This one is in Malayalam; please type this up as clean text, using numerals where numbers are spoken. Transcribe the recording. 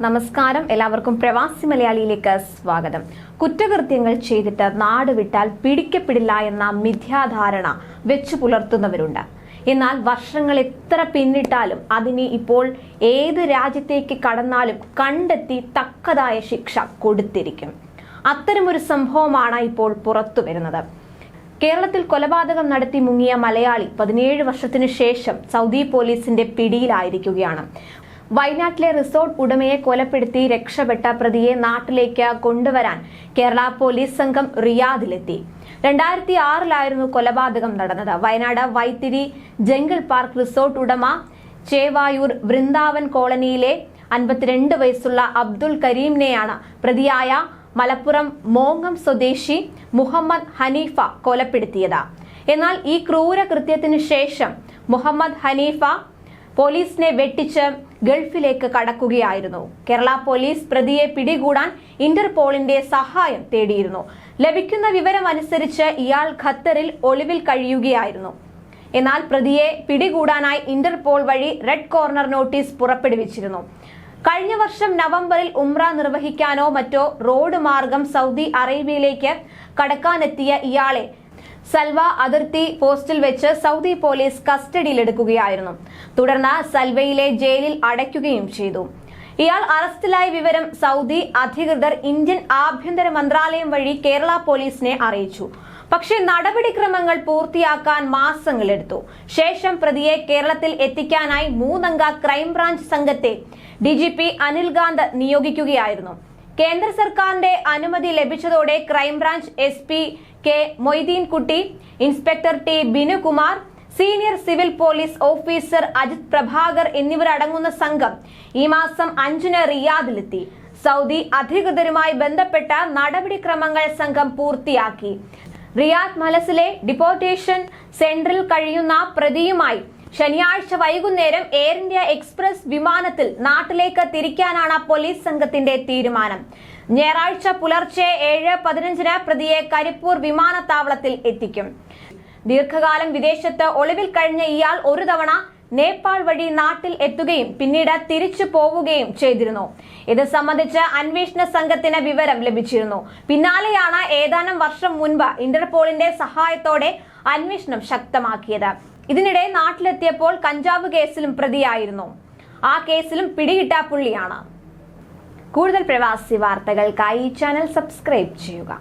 നമസ്കാരം, എല്ലാവർക്കും പ്രവാസി മലയാളിയിലേക്ക് സ്വാഗതം. കുറ്റകൃത്യങ്ങൾ ചെയ്തിട്ട് നാട് വിട്ടാൽ പിടിക്കപ്പെടില്ല എന്ന മിഥ്യാധാരണ വെച്ചു പുലർത്തുന്നവരുണ്ട്. എന്നാൽ വർഷങ്ങൾ എത്ര പിന്നിട്ടാലും അതിന് ഇപ്പോൾ ഏത് രാജ്യത്തേക്ക് കടന്നാലും കണ്ടെത്തി തക്കതായ ശിക്ഷ കൊടുത്തിരിക്കും. അത്തരമൊരു സംഭവമാണ് ഇപ്പോൾ പുറത്തു വരുന്നത്. കേരളത്തിൽ കൊലപാതകം നടത്തി മുങ്ങിയ മലയാളി 17 വർഷത്തിനു ശേഷം സൗദി പോലീസിന്റെ പിടിയിലായിരിക്കുകയാണ്. വയനാട്ടിലെ റിസോർട്ട് ഉടമയെ കൊലപ്പെടുത്തി രക്ഷപ്പെട്ട പ്രതിയെ നാട്ടിലേക്ക് കൊണ്ടുവരാൻ കേരള പോലീസ് സംഘം റിയാദിലെത്തി. 2006 കൊലപാതകം നടന്നത്. Wayanad Vythiri jungle park resort ഉടമ ചേവായൂർ വൃന്ദാവൻ കോളനിയിലെ 52 വയസ്സുള്ള അബ്ദുൽ കരീമിനെയാണ് പ്രതിയായ മലപ്പുറം മോങ്ങം സ്വദേശി മുഹമ്മദ് ഹനീഫ കൊലപ്പെടുത്തിയത്. എന്നാൽ ഈ ക്രൂര കൃത്യത്തിനു ശേഷം മുഹമ്മദ് ഹനീഫ പോലീസിനെ വെട്ടിച്ച് ഗൾഫിലേക്ക് കടക്കുകയായിരുന്നു. കേരള പോലീസ് പ്രതിയെ പിടികൂടാൻ ഇന്റർപോളിന്റെ സഹായം തേടിയിരുന്നു. ലഭിക്കുന്ന വിവരം അനുസരിച്ച് ഇയാൾ ഖത്തറിൽ ഒളിവിൽ കഴിയുകയായിരുന്നു. എന്നാൽ പ്രതിയെ പിടികൂടാനായി ഇന്റർപോൾ വഴി റെഡ് കോർണർ നോട്ടീസ് പുറപ്പെടുവിച്ചിരുന്നു. കഴിഞ്ഞ വർഷം നവംബറിൽ ഉംറ നിർവഹിക്കാനോ മറ്റോ റോഡ് മാർഗം സൗദി അറേബ്യയിലേക്ക് കടക്കാനെത്തിയ ഇയാളെ സൽവ അതിർത്തി പോസ്റ്റിൽ വെച്ച് സൗദി പോലീസ് കസ്റ്റഡിയിലെടുക്കുകയായിരുന്നു. തുടർന്ന് സൽവയിലെ ജയിലിൽ അടയ്ക്കുകയും ചെയ്തു. ഇയാൾ അറസ്റ്റിലായ വിവരം സൗദി അധികൃതർ ഇന്ത്യൻ ആഭ്യന്തര മന്ത്രാലയം വഴി കേരള പോലീസിനെ അറിയിച്ചു. പക്ഷേ നടപടിക്രമങ്ങൾ പൂർത്തിയാക്കാൻ മാസങ്ങളെടുത്തു. ശേഷം പ്രതിയെ കേരളത്തിൽ എത്തിക്കാനായി 3 അംഗ ക്രൈംബ്രാഞ്ച് സംഘത്തെ DGP അനിൽകാന്ത് നിയോഗിക്കുകയായിരുന്നു. കേന്ദ്ര സർക്കാരിന്റെ അനുമതി ലഭിച്ചതോടെ crime branch SP K Moideen Kutty, inspector T Binukumar, senior civil police officer Ajith Prabhakar എന്നിവരടങ്ങുന്ന സംഘം ഈ മാസം 5 റിയാദിലെത്തി. സൗദി അധികൃതരുമായി ബന്ധപ്പെട്ട നടപടിക്രമങ്ങൾ സംഘം പൂർത്തിയാക്കി. റിയാദ് മലസിലെ ഡിപ്പോർട്ടേഷൻ സെന്ററിൽ കഴിയുന്ന പ്രതിയുമായി ശനിയാഴ്ച വൈകുന്നേരം എയർ ഇന്ത്യ എക്സ്പ്രസ് വിമാനത്തിൽ നാട്ടിലേക്ക് തിരിക്കാനാണ് പോലീസ് സംഘത്തിന്റെ തീരുമാനം. ഞായറാഴ്ച പുലർച്ചെ 7:15 പ്രതിയെ കരിപ്പൂർ വിമാനത്താവളത്തിൽ എത്തിക്കും. ദീർഘകാലം വിദേശത്ത് ഒളിവിൽ കഴിഞ്ഞ ഇയാൾ ഒരു തവണ നേപ്പാൾ വഴി നാട്ടിൽ എത്തുകയും പിന്നീട് തിരിച്ചു പോവുകയും ചെയ്തിരുന്നു. ഇത് സംബന്ധിച്ച് അന്വേഷണ സംഘത്തിന് വിവരം ലഭിച്ചിരുന്നു. പിന്നാലെയാണ് ഏതാനും വർഷം മുൻപ് ഇന്റർപോളിന്റെ സഹായത്തോടെ അന്വേഷണം ശക്തമാക്കിയത്. ഇതിനിടെ നാട്ടിലെത്തിയപ്പോൾ കഞ്ചാവ് കേസിലും പ്രതിയായിരുന്നു. ആ കേസിലും പിടികിട്ടാപ്പുള്ളിയാണ്. കൂടുതൽ പ്രവാസി വാർത്തകൾക്കായി ഈ ചാനൽ സബ്സ്ക്രൈബ് ചെയ്യുക.